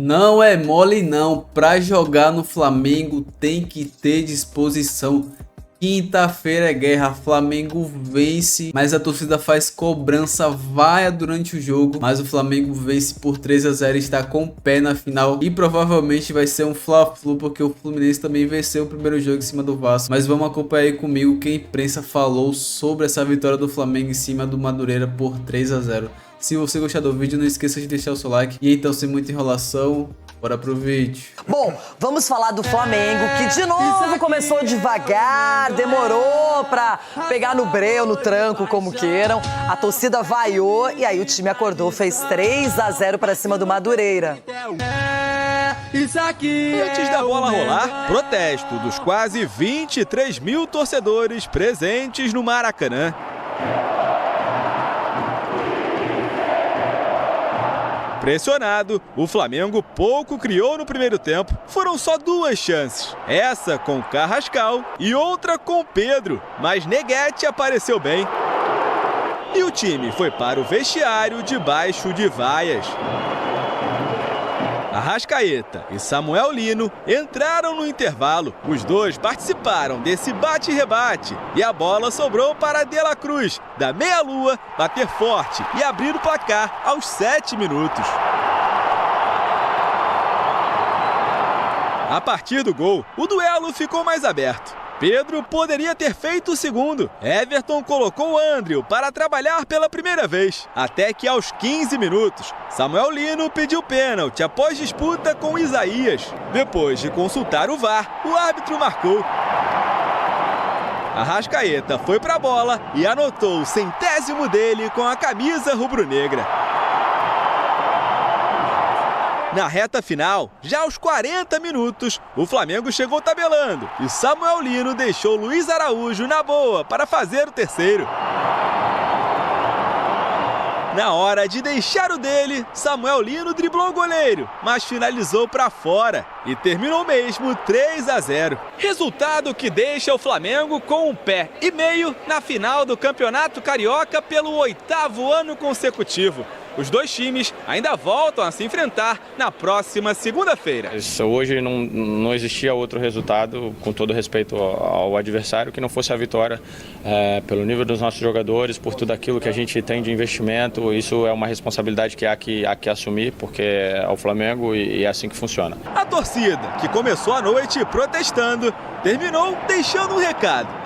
Não é mole não, pra jogar no Flamengo tem que ter disposição. Quinta-feira é guerra, Flamengo vence, mas a torcida faz cobrança vaia durante o jogo, mas o Flamengo vence por 3-0 e está com o pé na final e provavelmente vai ser um fla-flu porque o Fluminense também venceu o primeiro jogo em cima do Vasco. Mas vamos acompanhar aí comigo o que a imprensa falou sobre essa vitória do Flamengo em cima do Madureira por 3-0. Se você gostar do vídeo, não esqueça de deixar o seu like. E então, sem muita enrolação, bora pro vídeo. Bom, vamos falar do Flamengo, que de novo começou devagar, demorou pra pegar no breu, no tranco, como queiram. A torcida vaiou e aí o time acordou, fez 3-0 pra cima do Madureira. Antes da bola rolar, protesto dos quase 23 mil torcedores presentes no Maracanã. Pressionado, o Flamengo pouco criou no primeiro tempo. Foram só 2 chances. Essa com Carrascal e outra com Pedro. Mas Neguete apareceu bem. E o time foi para o vestiário debaixo de vaias. Arrascaeta e Samuel Lino entraram no intervalo. Os dois participaram desse bate-rebate e a bola sobrou para De La Cruz, da meia-lua, bater forte e abrir o placar aos 7 minutos. A partir do gol, o duelo ficou mais aberto. Pedro poderia ter feito o segundo. Everton colocou o Andriel para trabalhar pela primeira vez. Até que aos 15 minutos, Samuel Lino pediu pênalti após disputa com Isaías. Depois de consultar o VAR, o árbitro marcou. Arrascaeta foi para a bola e anotou o 100º dele com a camisa rubro-negra. Na reta final, já aos 40 minutos, o Flamengo chegou tabelando e Samuel Lino deixou Luiz Araújo na boa para fazer o terceiro. Na hora de deixar o dele, Samuel Lino driblou o goleiro, mas finalizou para fora e terminou mesmo 3-0. Resultado que deixa o Flamengo com 1 pé e meio na final do Campeonato Carioca pelo 8º ano consecutivo. Os dois times ainda voltam a se enfrentar na próxima segunda-feira. Hoje não existia outro resultado, com todo respeito ao adversário, que não fosse a vitória pelo nível dos nossos jogadores, por tudo aquilo que a gente tem de investimento. Isso é uma responsabilidade que há que assumir, porque é o Flamengo e é assim que funciona. A torcida, que começou a noite protestando, terminou deixando um recado.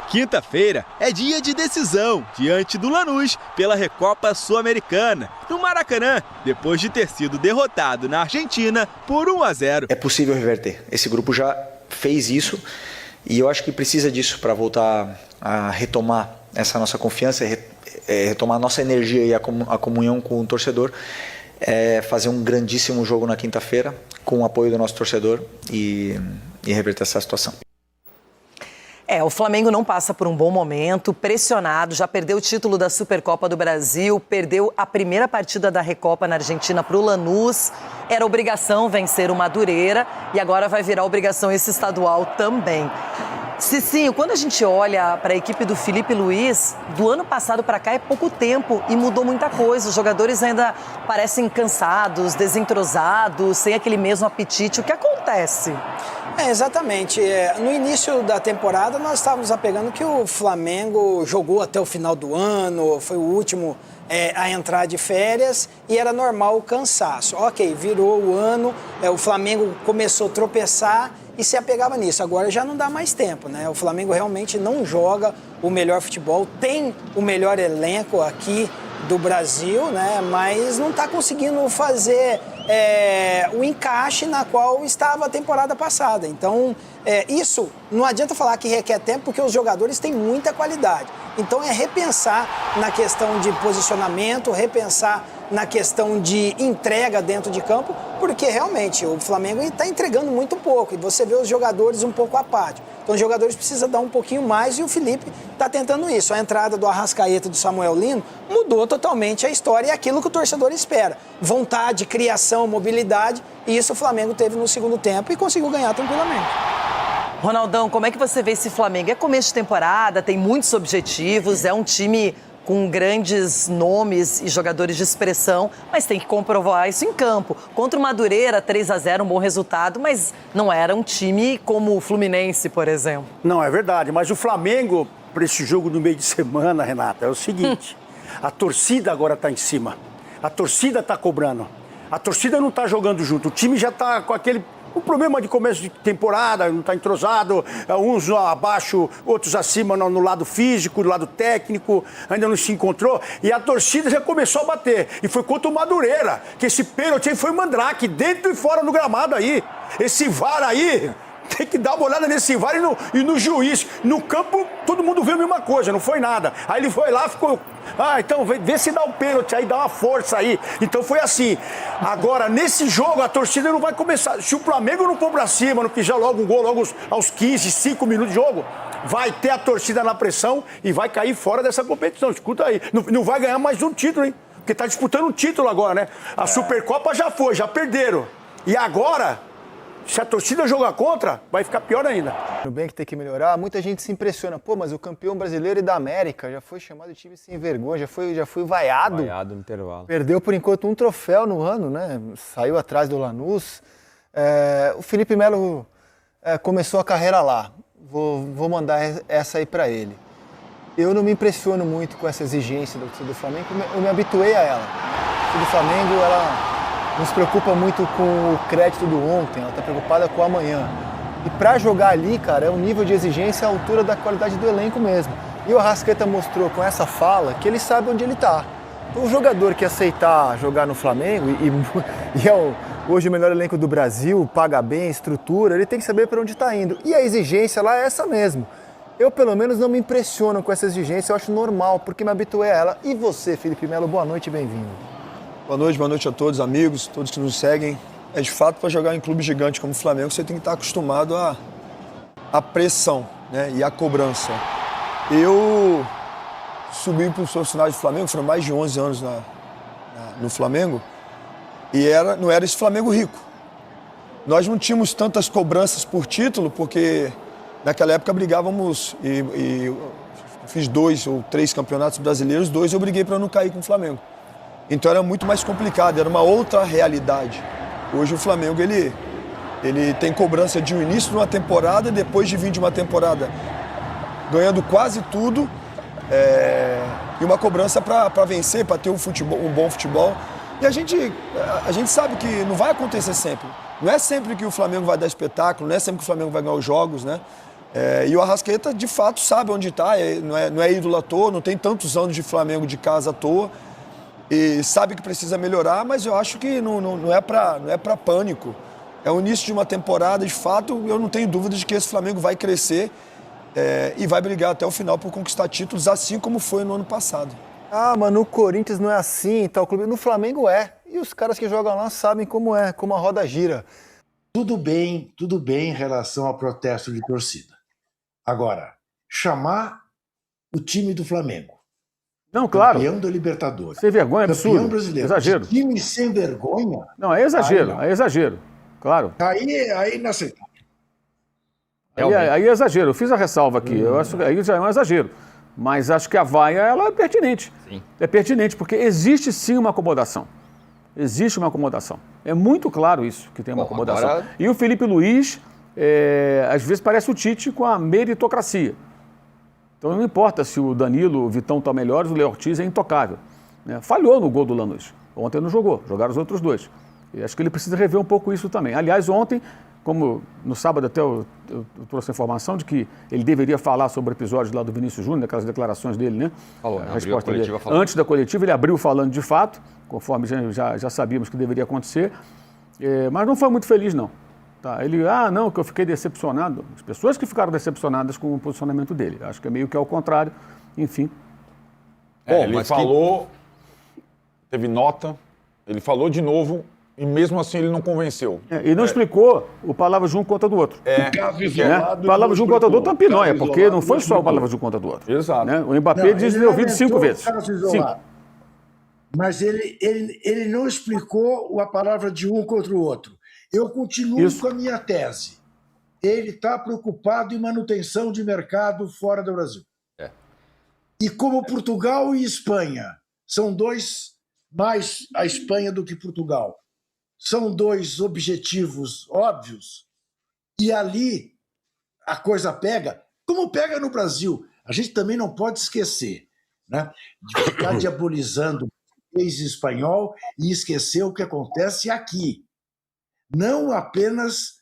Quinta-feira é dia de decisão diante do Lanús pela Recopa Sul-Americana, no Maracanã, depois de ter sido derrotado na Argentina por 1-0. É possível reverter. Esse grupo já fez isso e eu acho que precisa disso para voltar a retomar essa nossa confiança, retomar a nossa energia e a comunhão com o torcedor, fazer um grandíssimo jogo na quinta-feira com o apoio do nosso torcedor e reverter essa situação. O Flamengo não passa por um bom momento, pressionado, já perdeu o título da Supercopa do Brasil, perdeu a primeira partida da Recopa na Argentina para o Lanús, era obrigação vencer o Madureira e agora vai virar obrigação esse estadual também. Cicinho, quando a gente olha para a equipe do Felipe Luiz, do ano passado para cá é pouco tempo e mudou muita coisa. Os jogadores ainda parecem cansados, desentrosados, sem aquele mesmo apetite. O que acontece? Exatamente. No início da temporada nós estávamos apegando que o Flamengo jogou até o final do ano, foi o último a entrar de férias e era normal o cansaço. Ok, virou o ano, o Flamengo começou a tropeçar e se apegava nisso. Agora já não dá mais tempo, né? O Flamengo realmente não joga o melhor futebol, tem o melhor elenco aqui do Brasil, né? Mas não está conseguindo fazer o encaixe na qual estava a temporada passada. Então, isso não adianta falar que requer tempo, porque os jogadores têm muita qualidade. Então, é repensar na questão de posicionamento, repensar na questão de entrega dentro de campo, porque realmente o Flamengo está entregando muito pouco e você vê os jogadores um pouco apáticos. Então os jogadores precisam dar um pouquinho mais e o Felipe está tentando isso. A entrada do Arrascaeta e do Samuel Lino mudou totalmente a história e aquilo que o torcedor espera. Vontade, criação, mobilidade, e isso o Flamengo teve no segundo tempo e conseguiu ganhar tranquilamente. Ronaldão, como é que você vê esse Flamengo? É começo de temporada, tem muitos objetivos, é um time com grandes nomes e jogadores de expressão, mas tem que comprovar isso em campo. Contra o Madureira, 3-0, um bom resultado, mas não era um time como o Fluminense, por exemplo. Não, é verdade, mas o Flamengo, para esse jogo no meio de semana, Renata, é o seguinte, a torcida agora está em cima, a torcida está cobrando, a torcida não está jogando junto, o time já está com aquele... O problema de começo de temporada, não está entrosado, uns abaixo, outros acima no lado físico, no lado técnico, ainda não se encontrou. E a torcida já começou a bater. E foi contra o Madureira, que esse pênalti aí foi mandrake, dentro e fora no gramado aí. Esse VAR aí, tem que dar uma olhada nesse VAR e no juiz. No campo, todo mundo viu a mesma coisa, não foi nada. Aí ele foi lá, ficou... então vê se dá um pênalti aí, dá uma força aí. Então foi assim. Agora, nesse jogo, a torcida não vai começar. Se o Flamengo não for pra cima, não fizer logo um gol, logo aos 15, 5 minutos de jogo, vai ter a torcida na pressão e vai cair fora dessa competição. Escuta aí. Não vai ganhar mais um título, hein? Porque tá disputando um título agora, né? A Supercopa já foi, já perderam. E agora... Se a torcida jogar contra, vai ficar pior ainda. Tudo bem que tem que melhorar. Muita gente se impressiona. Pô, mas o campeão brasileiro e da América já foi chamado de time sem vergonha, já foi vaiado. Vaiado no intervalo. Perdeu, por enquanto, um troféu no ano, né? Saiu atrás do Lanús. O Felipe Melo começou a carreira lá. Vou mandar essa aí pra ele. Eu não me impressiono muito com essa exigência do Flamengo. Eu me habituei a ela. O do Flamengo, ela... não se preocupa muito com o crédito do ontem, ela está preocupada com o amanhã. E para jogar ali, cara, é um nível de exigência à altura da qualidade do elenco mesmo. E o Arrascaeta mostrou com essa fala que ele sabe onde ele está. Então, o jogador que aceitar jogar no Flamengo, e é hoje o melhor elenco do Brasil, paga bem, estrutura, ele tem que saber para onde está indo. E a exigência lá é essa mesmo. Eu, pelo menos, não me impressiono com essa exigência, eu acho normal, porque me habituei a ela. E você, Felipe Melo, boa noite e bem-vindo. Boa noite a todos, amigos, todos que nos seguem. De fato, para jogar em clube gigante como o Flamengo, você tem que estar acostumado à pressão, né, e à cobrança. Eu subi para os profissionais do Flamengo, foram mais de 11 anos no Flamengo, e não era esse Flamengo rico. Nós não tínhamos tantas cobranças por título, porque naquela época brigávamos, e fiz 2 ou 3 campeonatos brasileiros, 2 eu briguei para não cair com o Flamengo. Então era muito mais complicado, era uma outra realidade. Hoje o Flamengo ele tem cobrança de um início de uma temporada, depois de vir de uma temporada ganhando quase tudo, e uma cobrança para vencer, para ter um bom futebol. E a gente sabe que não vai acontecer sempre. Não é sempre que o Flamengo vai dar espetáculo, não é sempre que o Flamengo vai ganhar os jogos, né? E o Arrascaeta, de fato, sabe onde está, não é ídolo à toa, não tem tantos anos de Flamengo de casa à toa. E sabe que precisa melhorar, mas eu acho que não é para pânico. É o início de uma temporada, de fato, eu não tenho dúvida de que esse Flamengo vai crescer e vai brigar até o final por conquistar títulos, assim como foi no ano passado. Ah, mas no Corinthians não é assim, tal clube. No Flamengo é. E os caras que jogam lá sabem como é, como a roda gira. Tudo bem em relação ao protesto de torcida. Agora, chamar o time do Flamengo, não, claro. Campeão da Libertadores. Sem vergonha, é absurdo. Campeão brasileiro. Exagero. Time sem vergonha. Não, é exagero, é exagero. Claro. Aí inaceitável. Aí é exagero. Eu fiz a ressalva aqui. Eu acho que aí já é um exagero. Mas acho que a vaia ela é pertinente. Sim. É pertinente, porque existe sim uma acomodação. Existe uma acomodação. É muito claro isso, que tem uma acomodação. Agora... E o Felipe Luiz, às vezes, parece o Tite com a meritocracia. Então não importa se o Danilo, o Vitão estão melhores, o Léo Ortiz é intocável. Né? Falhou no gol do Lanús. Ontem não jogou, jogaram os outros dois. E acho que ele precisa rever um pouco isso também. Aliás, ontem, como no sábado até eu trouxe a informação de que ele deveria falar sobre o episódio lá do Vinícius Júnior, aquelas declarações dele, né? Falou, a resposta dele. Antes da coletiva, ele abriu falando de fato, conforme já sabíamos que deveria acontecer, mas não foi muito feliz, não. Tá, ele, não, que eu fiquei decepcionado. As pessoas que ficaram decepcionadas com o posicionamento dele. Acho que é meio que ao contrário, enfim. Bom, ele falou, teve nota, ele falou de novo e mesmo assim ele não convenceu. E não explicou o palavra de um contra do outro. Palavra de um contra do outro é uma pinóia, porque não foi só o palavra de um contra do outro. Exato. Né? O Mbappé diz que ouvido 5 vezes. Mas ele não explicou a palavra de um contra o outro. Eu continuo com a minha tese. Ele está preocupado em manutenção de mercado fora do Brasil. E como Portugal e Espanha são dois, mais a Espanha do que Portugal, são dois objetivos óbvios, e ali a coisa pega, como pega no Brasil. A gente também não pode esquecer, né, de ficar diabolizando o português e espanhol e esquecer o que acontece aqui. Não apenas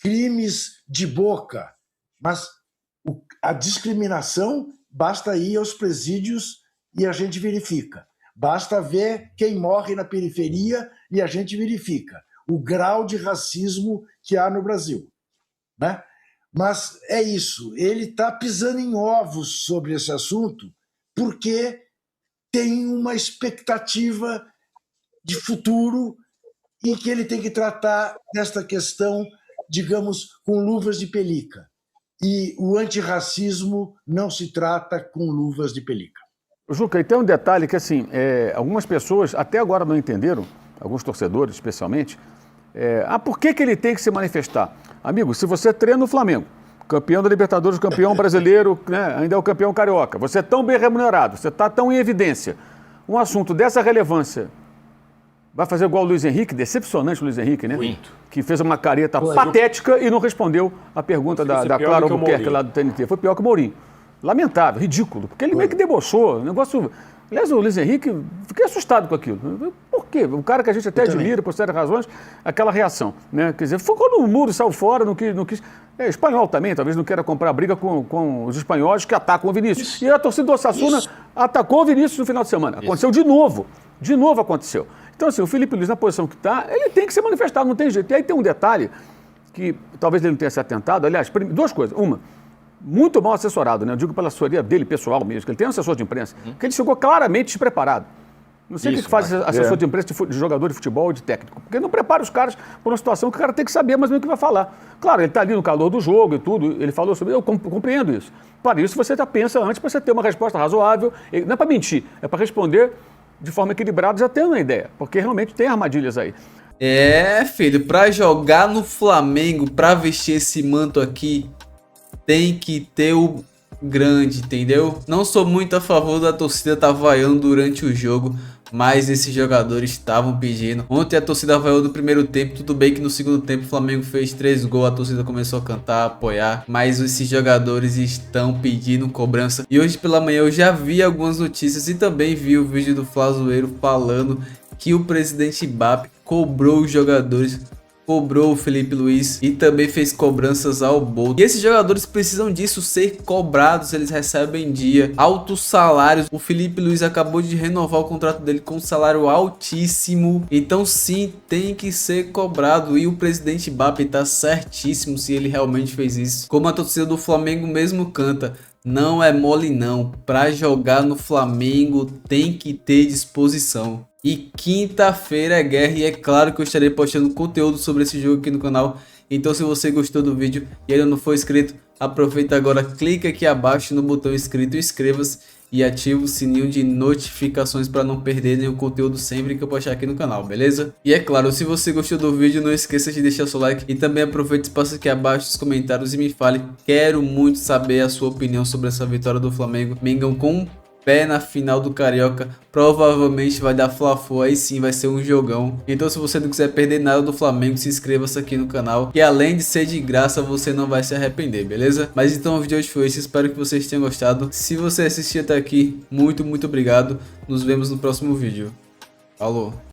crimes de boca, mas a discriminação, basta ir aos presídios e a gente verifica. Basta ver quem morre na periferia e a gente verifica o grau de racismo que há no Brasil, né? Mas é isso, ele está pisando em ovos sobre esse assunto porque tem uma expectativa de futuro em que ele tem que tratar desta questão, digamos, com luvas de pelica. E o antirracismo não se trata com luvas de pelica. Juca, e tem um detalhe que, assim, algumas pessoas até agora não entenderam, alguns torcedores especialmente, por que ele tem que se manifestar? Amigo, se você treina o Flamengo, campeão da Libertadores, campeão brasileiro, né, ainda é o campeão carioca, você é tão bem remunerado, você está tão em evidência, um assunto dessa relevância vai fazer igual o Luiz Henrique, decepcionante o Luiz Henrique, né? Muito. Que fez uma careta patética e não respondeu a pergunta da Clara Albuquerque lá do TNT. Foi pior que o Mourinho. Lamentável, ridículo, porque ele meio que debochou. Negócio. Aliás, o Luiz Henrique, fiquei assustado com aquilo. Por quê? O cara que a gente até admira, por sérias razões, aquela reação, né? Quer dizer, foi quando o muro saiu fora, não quis. Espanhol também, talvez não queira comprar briga com os espanhóis que atacam o Vinícius. E a torcida do Osasuna atacou o Vinícius no final de semana. Aconteceu de novo. De novo aconteceu. Então, assim, o Felipe Luiz, na posição que está, ele tem que se manifestar, não tem jeito. E aí tem um detalhe que talvez ele não tenha se atentado. Aliás, duas coisas. Uma, muito mal assessorado, né? Eu digo pela assessoria dele, pessoal mesmo, que ele tem um assessor de imprensa, que ele chegou claramente despreparado. Não sei o que faz assessor de imprensa de jogador de futebol ou de técnico. Porque não prepara os caras para uma situação que o cara tem que saber mais ou menos o que vai falar. Claro, ele está ali no calor do jogo e tudo, ele falou sobre... Eu compreendo isso. Para isso, você já pensa antes para você ter uma resposta razoável. Não é para mentir, é para responder de forma equilibrada, já tendo uma ideia. Porque realmente tem armadilhas aí. Filho, para jogar no Flamengo, para vestir esse manto aqui, tem que ter o grande, entendeu? Não sou muito a favor da torcida tá vaiando durante o jogo, mas esses jogadores estavam pedindo. Ontem a torcida vaiou do primeiro tempo, tudo bem que no segundo tempo o Flamengo fez 3 gols, a torcida começou a cantar, apoiar, mas esses jogadores estão pedindo cobrança. E hoje pela manhã eu já vi algumas notícias e também vi o vídeo do Flazoeiro falando que o presidente Bapp cobrou os jogadores, cobrou o Felipe Luiz e também fez cobranças ao Bolt. E esses jogadores precisam disso, ser cobrados, eles recebem em dia, altos salários. O Felipe Luiz acabou de renovar o contrato dele com um salário altíssimo, então sim, tem que ser cobrado. E o presidente Bapp tá certíssimo se ele realmente fez isso. Como a torcida do Flamengo mesmo canta, não é mole não, pra jogar no Flamengo tem que ter disposição. E quinta-feira é guerra e é claro que eu estarei postando conteúdo sobre esse jogo aqui no canal. Então se você gostou do vídeo e ainda não for inscrito, aproveita agora, clica aqui abaixo no botão inscrito, inscreva-se e ativa o sininho de notificações para não perder nenhum conteúdo sempre que eu postar aqui no canal, beleza? E é claro, se você gostou do vídeo, não esqueça de deixar seu like e também aproveite o espaço aqui abaixo nos comentários e me fale. Quero muito saber a sua opinião sobre essa vitória do Flamengo. Mengão com pé na final do Carioca, provavelmente vai dar Fla-Flu, aí sim vai ser um jogão. Então se você não quiser perder nada do Flamengo, se inscreva-se aqui no canal, que além de ser de graça, você não vai se arrepender, beleza? Mas então o vídeo de hoje foi esse, espero que vocês tenham gostado. Se você assistiu até aqui, muito obrigado, nos vemos no próximo vídeo. Falou!